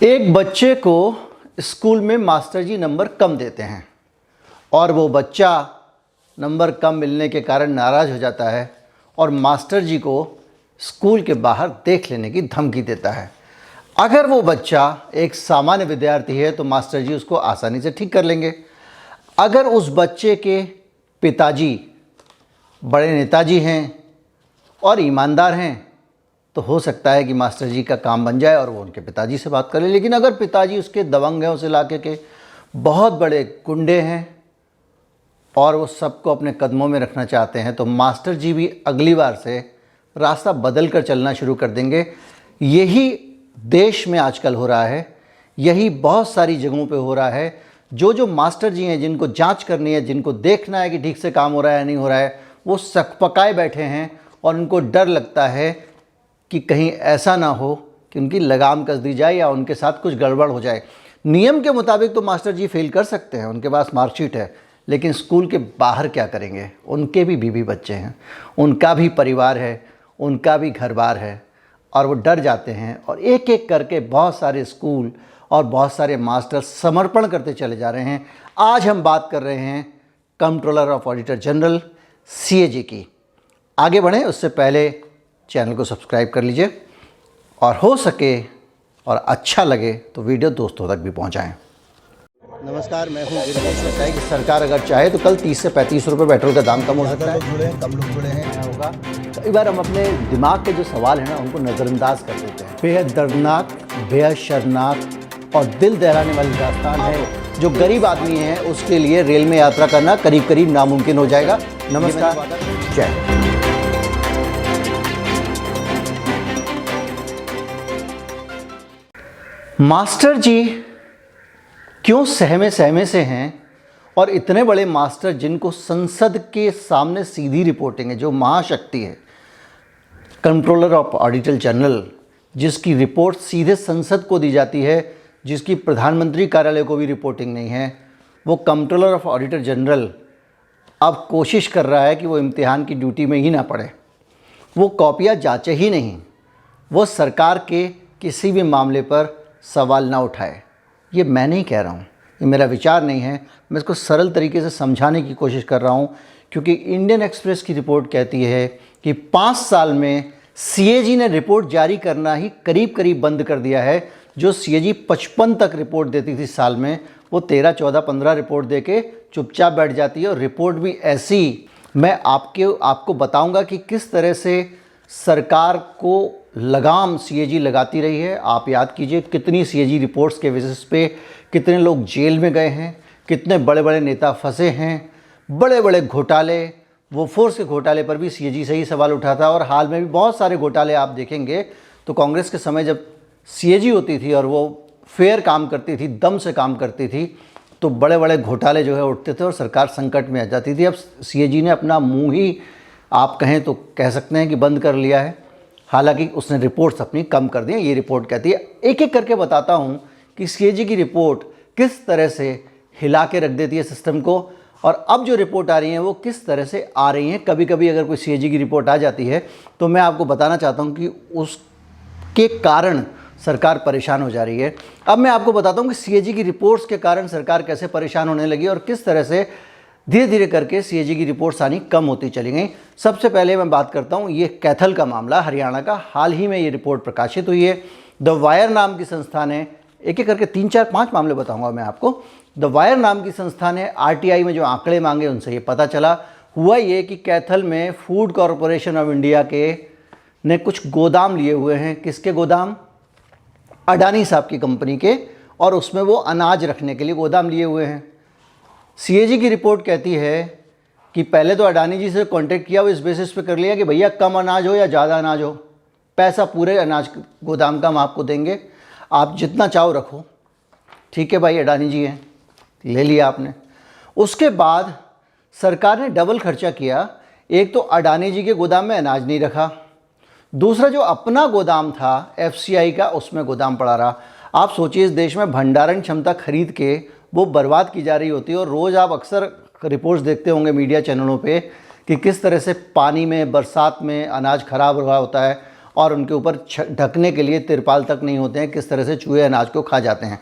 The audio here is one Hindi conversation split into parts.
एक बच्चे को स्कूल में मास्टर जी नंबर कम देते हैं और वो बच्चा नंबर कम मिलने के कारण नाराज़ हो जाता है और मास्टर जी को स्कूल के बाहर देख लेने की धमकी देता है। अगर वो बच्चा एक सामान्य विद्यार्थी है तो मास्टर जी उसको आसानी से ठीक कर लेंगे। अगर उस बच्चे के पिताजी बड़े नेताजी हैं और ईमानदार हैं तो हो सकता है कि मास्टर जी का काम बन जाए और वो उनके पिताजी से बात करें। लेकिन अगर पिताजी उसके दबंग हैं, उस इलाके के बहुत बड़े गुंडे हैं और वो सबको अपने कदमों में रखना चाहते हैं तो मास्टर जी भी अगली बार से रास्ता बदल कर चलना शुरू कर देंगे। यही देश में आजकल हो रहा है, यही बहुत सारी जगहों पे हो रहा है। जो मास्टर जी हैं, जिनको जांच करनी है, जिनको देखना है कि ठीक से काम हो रहा है या नहीं हो रहा है, वो सकपकाए बैठे हैं और उनको डर लगता है कि कहीं ऐसा ना हो कि उनकी लगाम कस दी जाए या उनके साथ कुछ गड़बड़ हो जाए। नियम के मुताबिक तो मास्टर जी फेल कर सकते हैं, उनके पास मार्कशीट है, लेकिन स्कूल के बाहर क्या करेंगे? उनके भी बीवी बच्चे हैं, उनका भी परिवार है, उनका भी घर बार है और वो डर जाते हैं और एक एक करके बहुत सारे स्कूल और बहुत सारे मास्टर समर्पण करते चले जा रहे हैं। आज हम बात कर रहे हैं controller of auditor general CAG की। आगे बढ़ें उससे पहले चैनल को सब्सक्राइब कर लीजिए और हो सके और अच्छा लगे तो वीडियो दोस्तों तक भी पहुंचाएं। नमस्कार, मैं हूं गिरीश। लगता है कि सरकार अगर चाहे तो कल 30 से 35 रुपये पेट्रोल का दाम कम हो सकता है। जुड़े हैं, कम लोग जुड़े हैं, क्या होगा? कई बार हम अपने दिमाग के जो सवाल हैं ना उनको नज़रअंदाज कर देते हैं। बेहद दर्दनाक, बेहद शर्मनाक और दिल दहलाने वाली दास्तान है। जो गरीब आदमी है उसके लिए रेल में यात्रा करना करीब करीब नामुमकिन हो जाएगा। नमस्कार, जय। मास्टर जी क्यों सहमे सहमे से हैं और इतने बड़े मास्टर जिनको संसद के सामने सीधी रिपोर्टिंग है, जो महाशक्ति है, कंट्रोलर ऑफ ऑडिटर जनरल, जिसकी रिपोर्ट सीधे संसद को दी जाती है, जिसकी प्रधानमंत्री कार्यालय को भी रिपोर्टिंग नहीं है, वो कंट्रोलर ऑफ ऑडिटर जनरल अब कोशिश कर रहा है कि वो इम्तिहान की ड्यूटी में ही ना पड़े, वो कॉपियाँ जांचे ही नहीं, वो सरकार के किसी भी मामले पर सवाल ना उठाए। ये मैं नहीं कह रहा हूँ, ये मेरा विचार नहीं है, मैं इसको सरल तरीके से समझाने की कोशिश कर रहा हूँ। क्योंकि इंडियन एक्सप्रेस की रिपोर्ट कहती है कि 5 साल में CAG ने रिपोर्ट जारी करना ही करीब करीब बंद कर दिया है। जो CAG 55 तक रिपोर्ट देती थी साल में, वो 13, 14, 15 रिपोर्ट दे के चुपचाप बैठ जाती है। और रिपोर्ट भी ऐसी, मैं आपको बताऊँगा कि किस तरह से सरकार को लगाम CAG लगाती रही है। आप याद कीजिए कितनी CAG रिपोर्ट्स के बेसिस पे कितने लोग जेल में गए हैं, कितने बड़े बड़े नेता फंसे हैं, बड़े बड़े घोटाले, वो फोर्स के घोटाले पर भी CAG से ही सवाल उठा था। और हाल में भी बहुत सारे घोटाले आप देखेंगे तो कांग्रेस के समय जब CAG होती थी और वो फेयर काम करती थी, दम से काम करती थी, तो बड़े बड़े घोटाले जो है उठते थे और सरकार संकट में आ जाती थी। अब CAG ने अपना मुँह ही आप कहें तो कह सकते हैं कि बंद कर लिया है, हालांकि उसने रिपोर्ट्स अपनी कम कर दी हैं। ये रिपोर्ट कहती है, एक एक करके बताता हूँ कि CAG की रिपोर्ट किस तरह से हिला के रख देती है सिस्टम को और अब जो रिपोर्ट आ रही हैं वो किस तरह से आ रही हैं। कभी कभी अगर कोई CAG की रिपोर्ट आ जाती है तो मैं आपको बताना चाहता हूँ कि उसके कारण सरकार परेशान हो जा रही है। अब मैं आपको बताता हूँ कि CAG की रिपोर्ट्स के कारण सरकार कैसे परेशान होने लगी और किस तरह से धीरे धीरे करके CAG की रिपोर्ट्स आनी कम होती चली गई। सबसे पहले मैं बात करता हूँ ये कैथल का मामला, हरियाणा का। हाल ही में ये रिपोर्ट प्रकाशित हुई है। द वायर नाम की संस्था ने, एक एक करके 3, 4, 5 मामले बताऊंगा मैं आपको। द वायर नाम की संस्था ने RTI में जो आंकड़े मांगे उनसे ये पता चला। हुआ ये कि कैथल में फूड कॉरपोरेशन ऑफ इंडिया के ने कुछ गोदाम लिए हुए हैं। किसके गोदाम? अडानी साहब की कंपनी के, और उसमें वो अनाज रखने के लिए गोदाम लिए हुए हैं। CAG की रिपोर्ट कहती है कि पहले तो अडानी जी से कांटेक्ट किया, वो इस बेसिस पे कर लिया कि भैया कम अनाज हो या ज़्यादा अनाज हो, पैसा पूरे अनाज गोदाम का हम आपको देंगे, आप जितना चाहो रखो। ठीक है भाई, अडानी जी हैं, ले लिया आपने। उसके बाद सरकार ने डबल खर्चा किया। एक तो अडानी जी के गोदाम में अनाज नहीं रखा, दूसरा जो अपना गोदाम था FCI का, उसमें गोदाम पड़ा रहा। आप सोचिए, इस देश में भंडारण क्षमता खरीद के वो बर्बाद की जा रही होती है। और रोज़ आप अक्सर रिपोर्ट्स देखते होंगे मीडिया चैनलों पे कि किस तरह से पानी में, बरसात में अनाज ख़राब हो रहा होता है और उनके ऊपर ढकने के लिए तिरपाल तक नहीं होते हैं, किस तरह से चूहे अनाज को खा जाते हैं।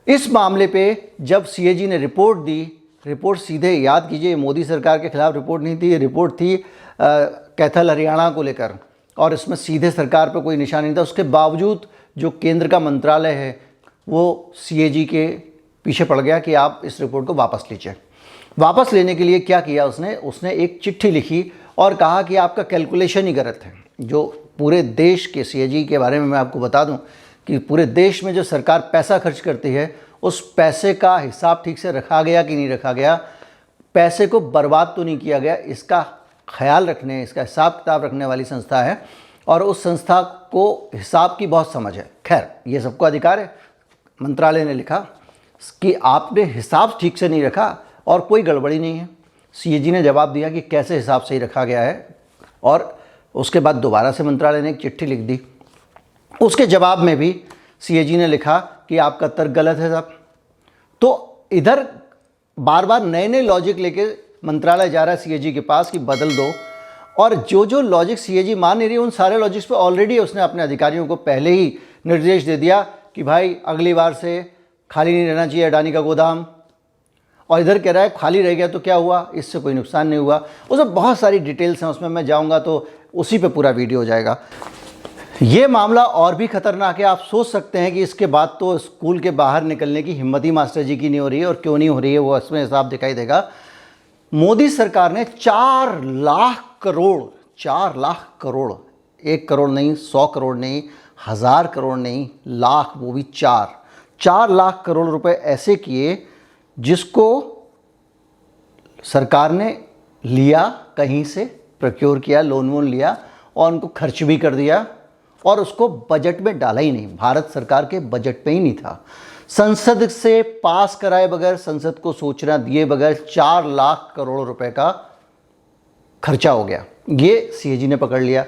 इस मामले पे जब सीएजी ने रिपोर्ट दी, रिपोर्ट सीधे, याद कीजिए, मोदी सरकार के खिलाफ रिपोर्ट नहीं थी, ये रिपोर्ट थी कैथल हरियाणा को लेकर, और इसमें सीधे सरकार पर कोई निशान नहीं था। उसके बावजूद जो केंद्र का मंत्रालय है वो सीएजी के पीछे पड़ गया कि आप इस रिपोर्ट को वापस लीजिए। वापस लेने के लिए क्या किया उसने एक चिट्ठी लिखी और कहा कि आपका कैलकुलेशन ही गलत है। जो पूरे देश के सीएजी के बारे में मैं आपको बता दूं कि पूरे देश में जो सरकार पैसा खर्च करती है उस पैसे का हिसाब ठीक से रखा गया कि नहीं रखा गया, पैसे को बर्बाद तो नहीं किया गया, इसका ख्याल रखने, इसका हिसाब किताब रखने वाली संस्था है और उस संस्था को हिसाब की बहुत समझ है। खैर, ये सबको अधिकार है। मंत्रालय ने लिखा कि आपने हिसाब ठीक से नहीं रखा और कोई गड़बड़ी नहीं है। सीएजी ने जवाब दिया कि कैसे हिसाब सही रखा गया है, और उसके बाद दोबारा से मंत्रालय ने एक चिट्ठी लिख दी। उसके जवाब में भी सीएजी ने लिखा कि आपका तर्क गलत है साहब। तो इधर बार बार नए नए लॉजिक लेके मंत्रालय जा रहा है सीएजी के पास कि बदल दो, और जो जो लॉजिक सीएजी मान नहीं रही उन सारे लॉजिक्स पे ऑलरेडी उसने अपने अधिकारियों को पहले ही निर्देश दे दिया कि भाई अगली बार से खाली नहीं रहना चाहिए अडानी का गोदाम। और इधर कह रहा है खाली रह गया तो क्या हुआ, इससे कोई नुकसान नहीं हुआ। उसमें बहुत सारी डिटेल्स हैं, उसमें मैं जाऊंगा तो उसी पे पूरा वीडियो हो जाएगा। ये मामला और भी खतरनाक है। आप सोच सकते हैं कि इसके बाद तो स्कूल के बाहर निकलने की हिम्मत ही मास्टर जी की नहीं हो रही है, और क्यों नहीं हो रही है वो इसमें हिसाब दिखाई देगा। मोदी सरकार ने 4 लाख करोड़, 4 लाख करोड़, 1 करोड़ नहीं, 100 करोड़ नहीं, 1000 करोड़ नहीं, लाख, वो भी 4 लाख करोड़ रुपए ऐसे किए जिसको सरकार ने लिया, कहीं से प्रोक्योर किया, लोन वोन लिया और उनको खर्च भी कर दिया, और उसको बजट में डाला ही नहीं। भारत सरकार के बजट पे ही नहीं था। संसद से पास कराए बगैर, संसद को सूचना दिए बगैर 4 लाख करोड़ रुपए का खर्चा हो गया। ये सीएजी ने पकड़ लिया।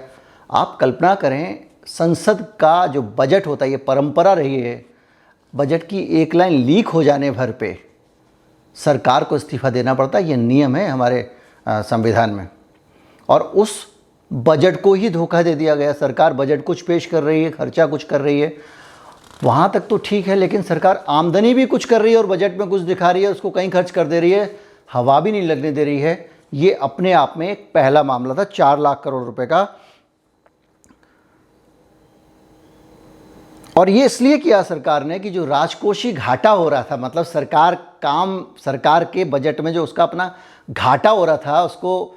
आप कल्पना करें, संसद का जो बजट होता है, ये परंपरा रही है, बजट की एक लाइन लीक हो जाने भर पे सरकार को इस्तीफा देना पड़ता है। ये नियम है हमारे संविधान में, और उस बजट को ही धोखा दे दिया गया। सरकार बजट कुछ पेश कर रही है, खर्चा कुछ कर रही है, वहाँ तक तो ठीक है, लेकिन सरकार आमदनी भी कुछ कर रही है और बजट में कुछ दिखा रही है, उसको कहीं खर्च कर दे रही है, हवा भी नहीं लगने दे रही है। ये अपने आप में एक पहला मामला था 4 लाख करोड़ रुपए का। और ये इसलिए किया सरकार ने कि जो राजकोषीय घाटा हो रहा था, मतलब सरकार के बजट में जो उसका अपना घाटा हो रहा था, उसको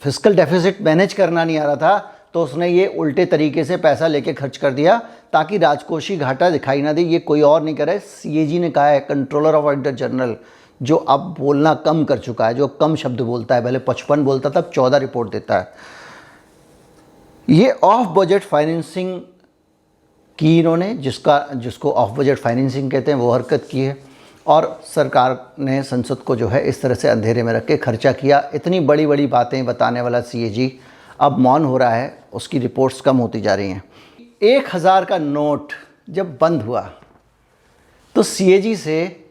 फिस्कल डेफिसिट मैनेज करना नहीं आ रहा था, तो उसने ये उल्टे तरीके से पैसा लेके खर्च कर दिया ताकि राजकोषीय घाटा दिखाई ना दे। ये कोई और नहीं करे, सीएजी ने कहा है, कंट्रोलर ऑफ ऑडिटर जनरल, जो अब बोलना कम कर चुका है, जो कम शब्द बोलता है, पहले 55 बोलता था, अब 14 रिपोर्ट देता है। ये ऑफ बजट फाइनेंसिंग की इन्होंने, जिसको ऑफ बजट फाइनेंसिंग कहते हैं, वो हरकत की है, और सरकार ने संसद को जो है इस तरह से अंधेरे में रख के खर्चा किया। इतनी बड़ी बड़ी बातें बताने वाला सीएजी अब मौन हो रहा है, उसकी रिपोर्ट्स कम होती जा रही हैं। 1000 का नोट जब बंद हुआ तो सीएजी से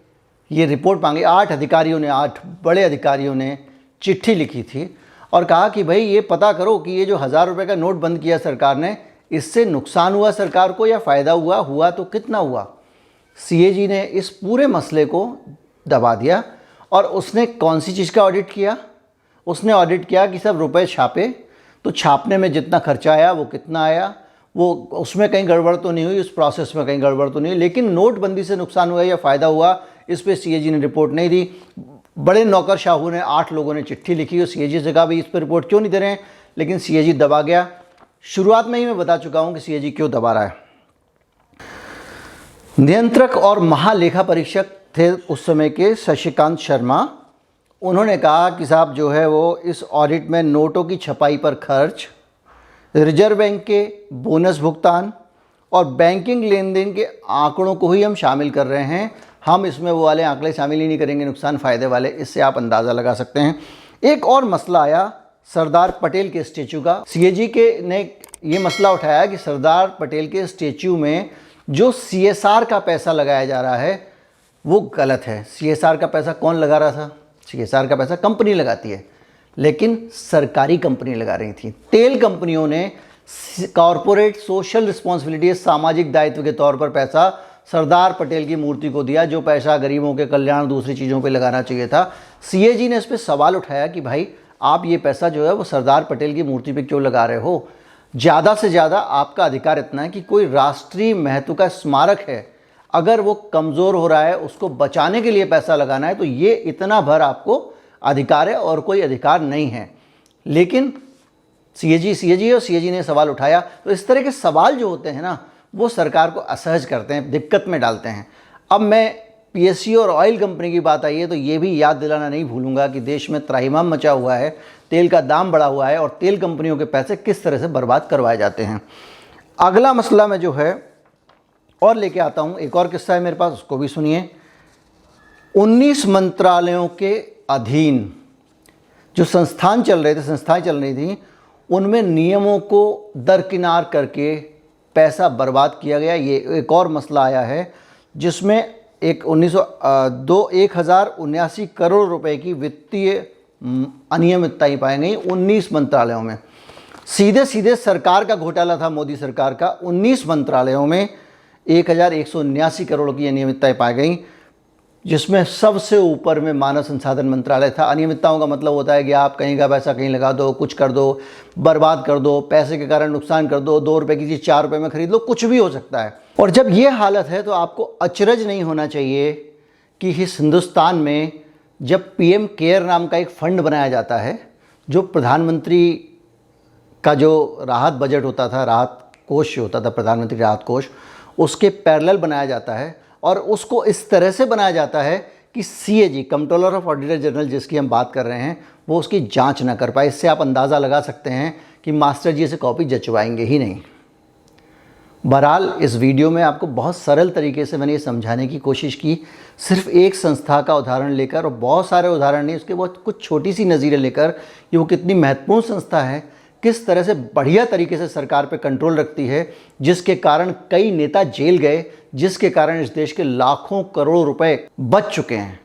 ये रिपोर्ट मांगी। 8 अधिकारियों ने, 8 बड़े अधिकारियों ने चिट्ठी लिखी थी और कहा कि भाई ये पता करो कि ये जो 1000 रुपये का नोट बंद किया सरकार ने, इससे नुकसान हुआ सरकार को या फ़ायदा हुआ तो कितना हुआ। सीएजी ने इस पूरे मसले को दबा दिया, और उसने कौन सी चीज़ का ऑडिट किया? उसने ऑडिट किया कि सब रुपए छापे, तो छापने में जितना खर्चा आया वो कितना आया, वो उसमें कहीं गड़बड़ तो नहीं हुई, उस प्रोसेस में कहीं गड़बड़ तो नहीं हुई, लेकिन नोटबंदी से नुकसान हुआ या फ़ायदा हुआ, इस पर सीएजी ने रिपोर्ट नहीं दी। बड़े नौकरशाहों ने, 8 लोगों ने चिट्ठी लिखी और सीएजी से कहा भाई इस पर रिपोर्ट क्यों नहीं दे रहे हैं, लेकिन सीएजी दबा गया। शुरुआत में ही मैं बता चुका हूँ कि सीएजी क्यों दबा रहा है। नियंत्रक और महालेखा परीक्षक थे उस समय के शशिकांत शर्मा, उन्होंने कहा कि साहब जो है वो इस ऑडिट में नोटों की छपाई पर खर्च, रिजर्व बैंक के बोनस भुगतान और बैंकिंग लेन देन के आंकड़ों को ही हम शामिल कर रहे हैं, हम इसमें वो वाले आंकड़े शामिल ही नहीं करेंगे नुकसान फ़ायदे वाले। इससे आप अंदाज़ा लगा सकते हैं। एक और मसला आया सरदार पटेल के स्टेचू का। सीएजी के ने ये मसला उठाया कि सरदार पटेल के स्टेचू में जो सीएसआर का पैसा लगाया जा रहा है वो गलत है। सीएसआर का पैसा कौन लगा रहा था? सीएसआर का पैसा कंपनी लगाती है, लेकिन सरकारी कंपनी लगा रही थी। तेल कंपनियों ने कॉरपोरेट सोशल रिस्पॉन्सिबिलिटी, सामाजिक दायित्व के तौर पर पैसा सरदार पटेल की मूर्ति को दिया, जो पैसा गरीबों के कल्याण दूसरी चीज़ों पे लगाना चाहिए था। सीएजी ने इस पर सवाल उठाया कि भाई आप ये पैसा जो है वो सरदार पटेल की मूर्ति पे क्यों लगा रहे हो। ज़्यादा से ज़्यादा आपका अधिकार इतना है कि कोई राष्ट्रीय महत्व का स्मारक है, अगर वो कमज़ोर हो रहा है उसको बचाने के लिए पैसा लगाना है, तो ये इतना भर आपको अधिकार है और कोई अधिकार नहीं है। लेकिन सीएजी ने सवाल उठाया। तो इस तरह के सवाल जो होते हैं ना, वो सरकार को असहज करते हैं, दिक्कत में डालते हैं। अब मैं पीएसयू और ऑयल कंपनी की बात आई है तो ये भी याद दिलाना नहीं भूलूंगा कि देश में त्राहिमाम मचा हुआ है, तेल का दाम बढ़ा हुआ है और तेल कंपनियों के पैसे किस तरह से बर्बाद करवाए जाते हैं। अगला मसला मैं जो है और लेके आता हूँ, एक और किस्सा है मेरे पास, उसको भी सुनिए। 19 मंत्रालयों के अधीन जो संस्थाएं चल रही थी, उनमें नियमों को दरकिनार करके पैसा बर्बाद किया गया। ये एक और मसला आया है जिसमें 1079 करोड़ रुपए की वित्तीय अनियमितताएं पाई गई 19 मंत्रालयों में। सीधे सीधे सरकार का घोटाला था, मोदी सरकार का। 19 मंत्रालयों में 1179 करोड़ की अनियमितताएं पाई गई, जिसमें सबसे ऊपर में मानव संसाधन मंत्रालय था। अनियमितताओं का मतलब होता है कि आप कहीं का पैसा कहीं लगा दो, कुछ कर दो, बर्बाद कर दो, पैसे के कारण नुकसान कर दो, 2 रुपए की चीज़ 4 रुपए में खरीद लो, कुछ भी हो सकता है। और जब ये हालत है तो आपको अचरज नहीं होना चाहिए कि इस हिंदुस्तान में जब पीएम केयर नाम का एक फंड बनाया जाता है, जो प्रधानमंत्री का जो राहत बजट होता था, राहत कोष जो होता था, प्रधानमंत्री राहत कोष, उसके पैरेलल बनाया जाता है और उसको इस तरह से बनाया जाता है कि CAG, controller of auditor general जिसकी हम बात कर रहे हैं, वो उसकी जांच ना कर पाए। इससे आप अंदाज़ा लगा सकते हैं कि मास्टर जी से कॉपी जचवाएंगे ही नहीं। बहरहाल इस वीडियो में आपको बहुत सरल तरीके से मैंने ये समझाने की कोशिश की, सिर्फ एक संस्था का उदाहरण लेकर, और बहुत सारे उदाहरण नहीं, उसके बहुत कुछ छोटी सी नज़ीरें लेकर कि वो कितनी महत्वपूर्ण संस्था है, किस तरह से बढ़िया तरीके से सरकार पे कंट्रोल रखती है, जिसके कारण कई नेता जेल गए, जिसके कारण इस देश के लाखों करोड़ों रुपए बच चुके हैं।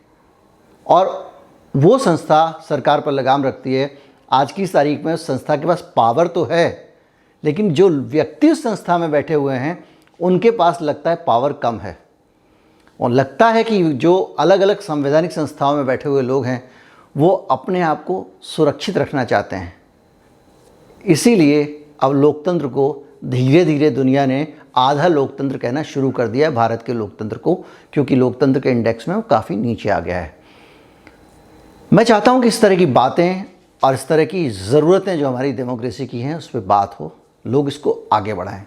और वो संस्था सरकार पर लगाम रखती है। आज की तारीख में उस संस्था के पास पावर तो है, लेकिन जो व्यक्ति उस संस्था में बैठे हुए हैं उनके पास लगता है पावर कम है, और लगता है कि जो अलग अलग संवैधानिक संस्थाओं में बैठे हुए लोग हैं वो अपने आप को सुरक्षित रखना चाहते हैं। इसीलिए अब लोकतंत्र को धीरे धीरे दुनिया ने आधा लोकतंत्र कहना शुरू कर दिया है भारत के लोकतंत्र को, क्योंकि लोकतंत्र के इंडेक्स में वो काफ़ी नीचे आ गया है। मैं चाहता हूँ कि इस तरह की बातें और इस तरह की ज़रूरतें जो हमारी डेमोक्रेसी की हैं उस पर बात हो, लोग इसको आगे बढ़ाएं,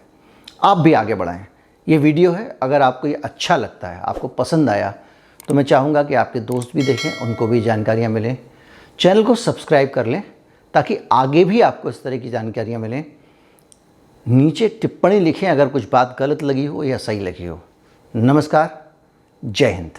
आप भी आगे बढ़ाएं। ये वीडियो है, अगर आपको ये अच्छा लगता है, आपको पसंद आया, तो मैं चाहूँगा कि आपके दोस्त भी देखें, उनको भी जानकारियाँ मिलें। चैनल को सब्सक्राइब कर लें ताकि आगे भी आपको इस तरह की जानकारियाँ मिलें। नीचे टिप्पणी लिखें अगर कुछ बात गलत लगी हो या सही लगी हो। नमस्कार, जय हिंद।